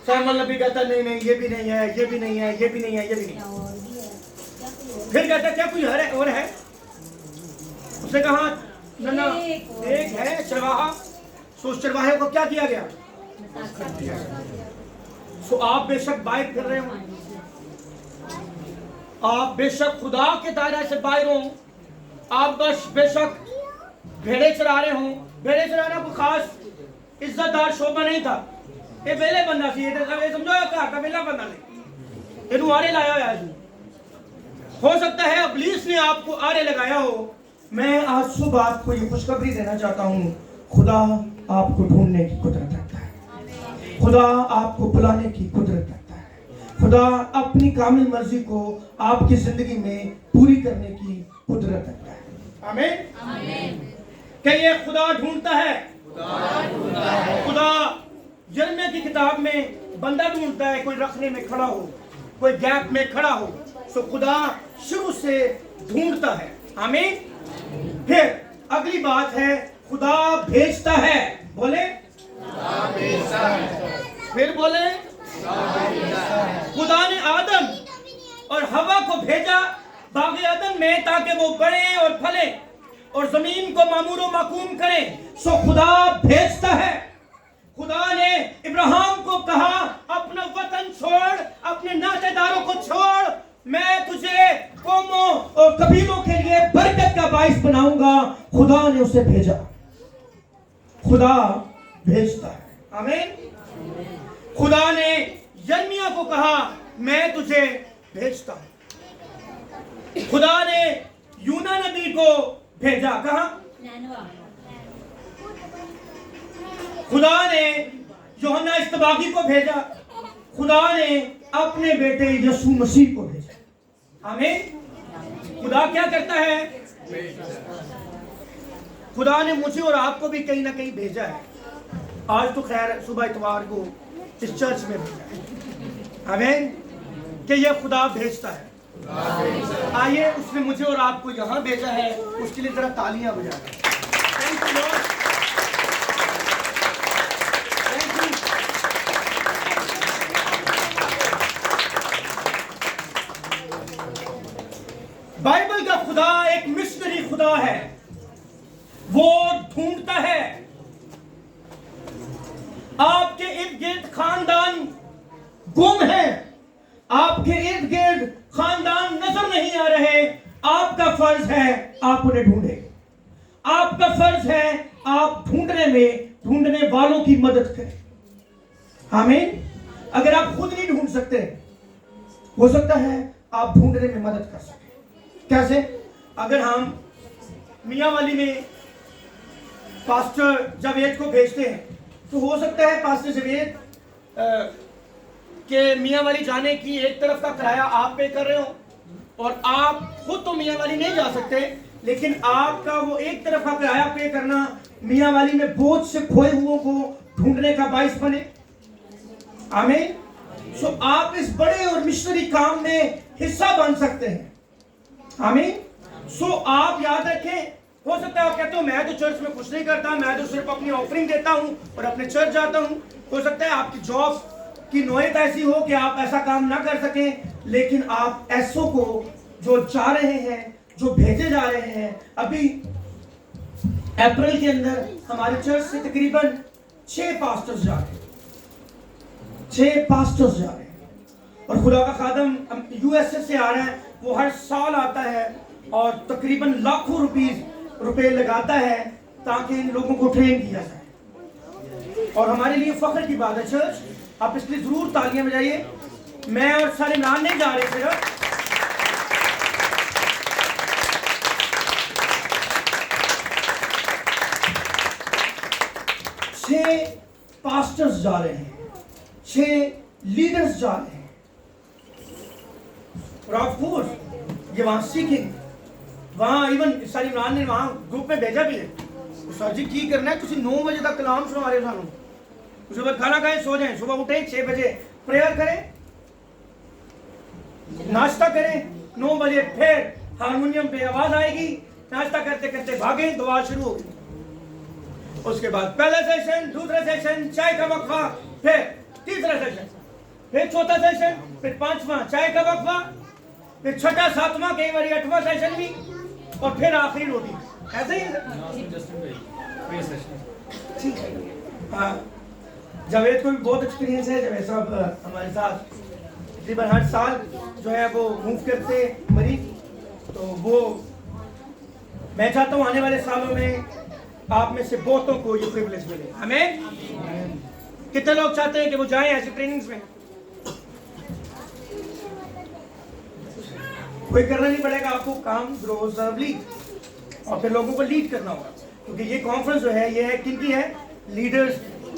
सैमुएल नबी कहता नहीं नहीं ये भी नहीं है, ये भी नहीं है, ये भी नहीं है, ये भी नहीं है। फिर कहता क्या कोई और है? उसने कहा ना एक है चरवाहा। सो उस चरवाहे को क्या किया गया? सो आप बेशक बाहर फिर रहे हो, आप बेशक खुदा के दायरे से बाहर हो, आप बस बेशक भेड़े चरा रहे हो। भेड़े चराना कोई खास इज्जतदार शोभा नहीं था। ये वेले बंदा सी, ये समझो घर का वेला बंदा नहीं, ये आरे लाया हुआ है। हो सकता है इब्लीस ने आपको आरे लगाया हो। मैं आज सुबह आपको ये खुशखबरी देना चाहता हूँ, खुदा आपको ढूंढने की कुदरत रखता है। खुदा आपको बुलाने की कुदरत रखता है। खुदा अपनी कामिल मर्जी को आपकी जिंदगी में पूरी करने की कुदरत रखता है। आमीन। कहिए खुदा ढूंढता है। खुदा यिर्मयाह की किताब में बंदा ढूंढता है, कोई रखने में खड़ा हो, कोई गैप में खड़ा हो। सो खुदा शुरू से ढूंढता है। आमीन। फिर अगली बात है खुदा भेजता है। बोले फिर बोले खुदा ने आदम और हवा को भेजा बाग़े अदन में ताकि वो बढ़े और फले और जमीन को मामूर व माकूम करें। सो खुदा भेजता है। खुदा ने इब्राहिम को कहा अपना वतन छोड़, अपने नातेदारों को छोड़, मैं तुझे कौमों और कबीलों के लिए बरकत का बाइस बनाऊंगा। खुदा ने उसे भेजा। खुदा भेजता है। आमीन। खुदा ने यिर्मयाह को कहा मैं तुझे भेजता हूं। खुदा ने यूना नबी को भेजा। कहा? खुदा ने यूहन्ना इस्तबागी को भेजा। खुदा ने अपने बेटे यीशु मसीह को भेजा। आमीन। खुदा क्या करता है? खुदा ने मुझे और आपको भी कहीं ना कहीं भेजा है। आज तो खैर सुबह इतवार को इस चर्च में भेजा है। आमीन। कि यह खुदा भेजता है। आइए, उसने मुझे और आपको यहाँ भेजा है, उसके लिए जरा तालियां बजाएं। Thank you Lord. Thank you. Bible का खुदा एक मिस्ट्री खुदा है। वो ढूंढता है। आपके इर्द गिर्द खानदान गुम है, आपके इर्द गिर्द खानदान नजर नहीं आ रहे। आपका फर्ज है आप उन्हें ढूंढे। आपका फर्ज है आप ढूंढने वालों की मदद करें। आमीन। अगर आप खुद नहीं ढूंढ सकते, हो सकता है आप ढूंढने में मदद कर सकें। कैसे? अगर हम मियां वाली में पास्टर जावेद को भेजते हैं तो हो सकता है पास्टर जावेद के मियां वाली जाने की एक तरफ का किराया आप पे कर रहे हो और आप खुद तो मियां वाली नहीं जा सकते, लेकिन आपका वो एक तरफ का किराया पे करना मियां वाली में बोझ से खोए हुओं को ढूंढने का बाइस बने। आमीन। सो आप इस बड़े और मिशनरी काम में हिस्सा बन सकते हैं। आमीन। सो आप याद रखें, हो सकता है आप कहते हो मैं तो चर्च में कुछ नहीं करता, मैं तो सिर्फ अपनी ऑफरिंग देता हूं और अपने चर्च जाता हूं। हो सकता है आपकी जॉब की नौयत ऐसी हो कि आप ऐसा काम ना कर सकें, लेकिन आप ऐसो को जो जा रहे हैं, जो भेजे जा रहे हैं, अभी अप्रैल के अंदर हमारे चर्च से तकरीबन 6 पास्टर्स जा रहे हैं। 6 पास्टर्स जा रहे हैं और खुदा का खादम यूएसए से आ रहा है। वो हर साल आता है और तकरीबन लाखों रुपए लगाता है ताकि इन लोगों को ट्रेन किया जाए। और हमारे लिए फख्र की बात है चर्च, आप इसके लिए जरूर तालियां बजाइए। मैं और सारे नाम नहीं जा रहे सिर्फ, छह पास्टर्स जा रहे हैं, 6 लीडर्स जा रहे हैं। और ऑफ कोर्स ये वहां सीखेंगे, वहां इवन सारी इमरान ने वहां ग्रुप में भेजा भी है। सर जी की करना है, तुम 9 बजे तक कलाम सुना रहे हो सानू, उसके बाद खाना खाएं सो जाएं, सुबह उठे 6 बजे प्रेयर करें, नाश्ता करें, 9 बजे फिर हारमोनियम पे आवाज आएगी, नाश्ता करते करते भागें, दुआ शुरू होगी। उसके बाद पहला सेशन, दूसरा सेशन, चाय का वक्फा, फिर तीसरा सेशन, फिर चौथा सेशन, फिर 5वां चाय का वक्फा, फिर 6वां 7वां, कई बार 8वां सेशन भी, और फिर आखिरी रोटी। ऐसे ही हाँ, जावेद को भी बहुत एक्सपीरियंस है। जावेद साहब हमारे साथ तकरीबन हर साल जो है वो मूव करते मरीज, तो वो मैं चाहता हूँ आने वाले सालों में आप में से बहुतों को ये प्रिविलेज मिले। हमें कितने लोग चाहते हैं कि वो जाएं ऐसी ट्रेनिंग्स में? कोई करना नहीं पड़ेगा आपको, काम लीड, और फिर लोगों को लीड करना होगा, क्योंकि ये कॉन्फ्रेंस जो है ये है किनकी है? लीडर्स।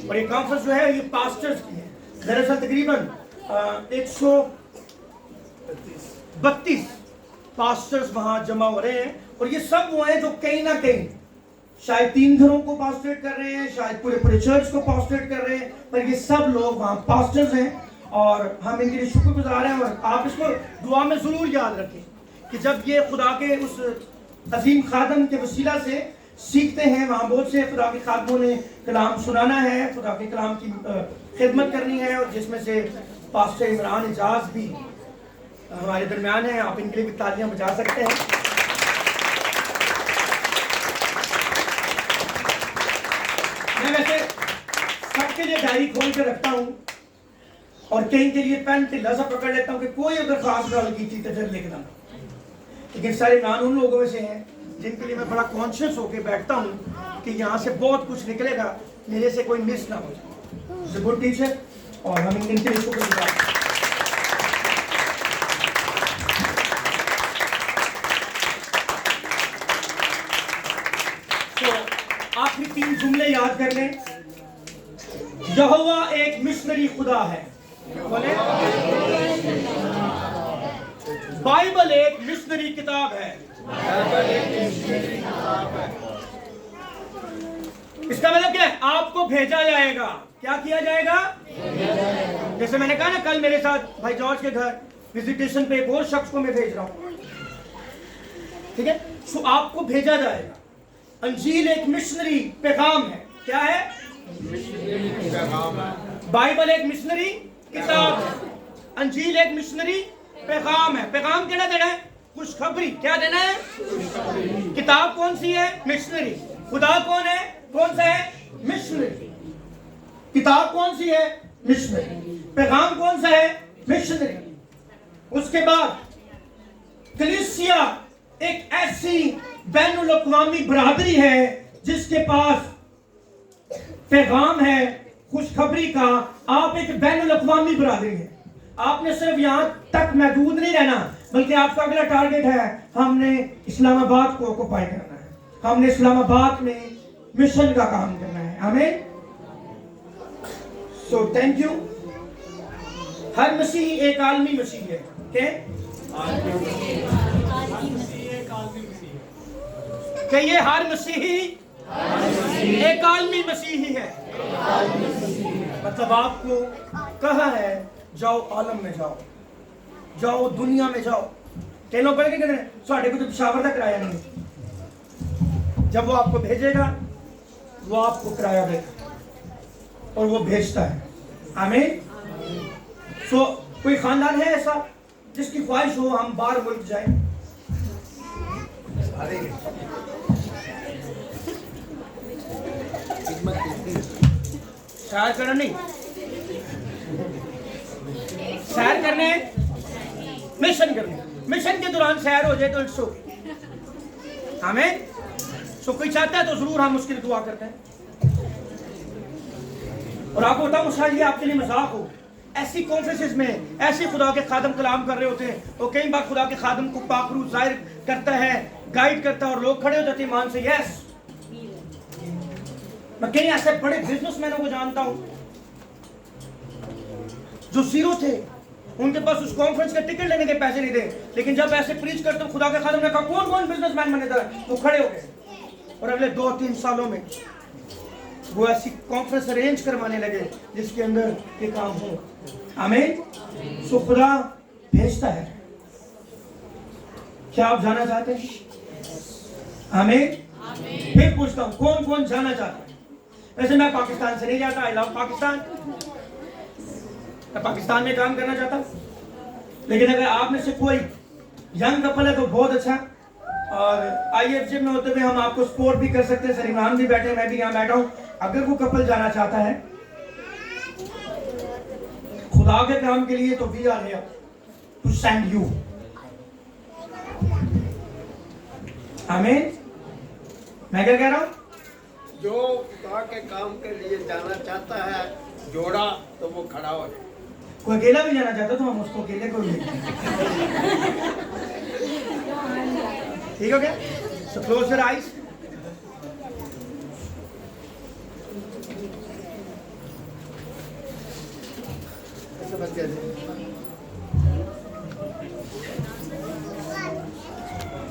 और ये कॉन्फ्रेंस जो है ये पास्टर्स की है। दरअसल तकरीबन 132 पास्टर्स वहां जमा हो रहे हैं, और ये सब वो हैं जो कहीं ना कहीं शायद 3 घरों को पास्टरेट कर रहे हैं, शायद पूरे चर्च को पास्टरेट कर रहे हैं, पर ये सब लोग वहां पास्टर्स हैं और हम इनके लिए शुक्रगुजार हैं। और आप इसको दुआ में जरूर याद रखें कि जब ये खुदा के उस अजीम खादम के वसीला से सीखते हैं, वहाँ बहुत से खुदा के खादमों ने कलाम सुनाना है, खुदा के कलाम की खिदमत करनी है, और जिसमें से पास्टर इमरान एजाज भी हमारे दरमियान है। आप इनके लिए भी तालियां बजा सकते हैं। मैं वैसे सबके लिए डायरी खोल के रखता हूँ और कहीं के लिए पेन ढिला सा पकड़ लेता हूँ कि कोई अगर खास गल की थी तो फिर लिख देना। लेकिन सारे इमरान उन लोगों में से हैं जिनके लिए मैं बड़ा कॉन्शियस होकर बैठता हूँ कि यहाँ से बहुत कुछ निकलेगा, मेरे से कोई मिस ना हो जाए। गुड टीचर, और हम इनके लिए शुक्रगुजार। तो आखिरी 3 जुमले याद कर लें। यहोवा एक मिशनरी खुदा है, बोले। बाइबल एक मिशनरी किताब है। इसका मतलब क्या है? आपको भेजा जाएगा। क्या किया जाएगा? जैसे मैंने कहा ना, कल मेरे साथ भाई जॉर्ज के घर विजिटेशन पे एक और शख्स को मैं भेज रहा हूं, ठीक है? सो आपको भेजा जाएगा। अंजील एक मिशनरी पैगाम है। क्या है? बाइबल एक मिशनरी किताब है, अंजील एक मिशनरी पैगाम है। पैगाम क्या देना है? खुशखबरी। क्या देना है? किताब कौन सी है? मिशनरी। खुदा कौन है? कौन सा है? मिशनरी। किताब कौन सी है? मिशनरी। पैगाम कौन सा है? मिशनरी। उसके बाद कलीसिया एक ऐसी बैनुल अक़वामी बरादरी है जिसके पास पैगाम है खुशखबरी का। आप एक बैनुल अक़वामी बरादरी है। आपने सिर्फ यहाँ तक महदूद नहीं रहना, बल्कि आपका अगला टारगेट है, हमने इस्लामाबाद को ऑक्युपाई करना है, हमने इस्लामाबाद में मिशन का काम करना है। आमीन। So thank you. हर मसीही एक आलमी मसीह है। क्या कहिए? हर मसीही एक आलमी मसीही है। मतलब आपको कहा है जाओ आलम में जाओ, जाओ दुनिया में जाओ। कई लोग कहते हैं साढ़े को तो पेशावर का किराया नहीं। जब वो आपको भेजेगा वो आपको किराया देगा और वो भेजता है। आमीन। सो कोई खानदान है ऐसा जिसकी ख्वाहिश हो हम बाहर मुल्क जाए? सैर करना नहीं, सैर करने, मिशन करने। मिशन के दौरान सैर हो जाए तो इट्स ओके। हमें सो कोई चाहता है तो जरूर हम उसके लिए दुआ करते हैं। और आपको बताऊं, शायद ये आपके लिए मजाक हो, ऐसी कॉन्फ्रेंसेस में ऐसे खुदा के खादम कलाम कर रहे होते हैं और कई बार खुदा के खादम को पाकरू जाहिर करता है, गाइड करता है और लोग खड़े हो जाते हैं मान से। यस, मैं कई ऐसे बड़े बिजनेसमैनों को जानता हूं जो जीरो थे, उनके पास उस कॉन्फ्रेंस के टिकट लेने के पैसे नहीं थे, लेकिन जब ऐसे प्रीच करते खुदा के खादम ने कहा कौन कौन बिजनेसमैन बनेगा, तो खड़े हो गए और अगले 2-3 सालों में वो ऐसी कॉन्फ्रेंस अरेंज करवाने लगे जिसके अंदर ये काम हो। आमीन। सो खुदा भेजता है। क्या आप जाना चाहते हैं? आमीन। फिर पूछता हूं कौन कौन जाना चाहता है? वैसे मैं पाकिस्तान से नहीं जाता, आई लव पाकिस्तान, मैं पाकिस्तान में काम करना चाहता हूं। लेकिन अगर आप में से कोई यंग कपल है तो बहुत अच्छा, और IFJ में होते हुए हम आपको सपोर्ट भी कर सकते हैं। सर इमरान भी बैठे, मैं भी यहाँ बैठा हूँ। अगर वो कपल जाना चाहता है खुदा के काम के लिए तो we are here to send you. आमीन। मैं क्या कह रहा हूँ? जो खुदा के काम के लिए जाना चाहता है जोड़ा तो वो खड़ा हो जाए। कोई अकेला भी जाना चाहता तो हम उसको अकेले को ले। ठीक हो गया? So close your eyes. बच गया जी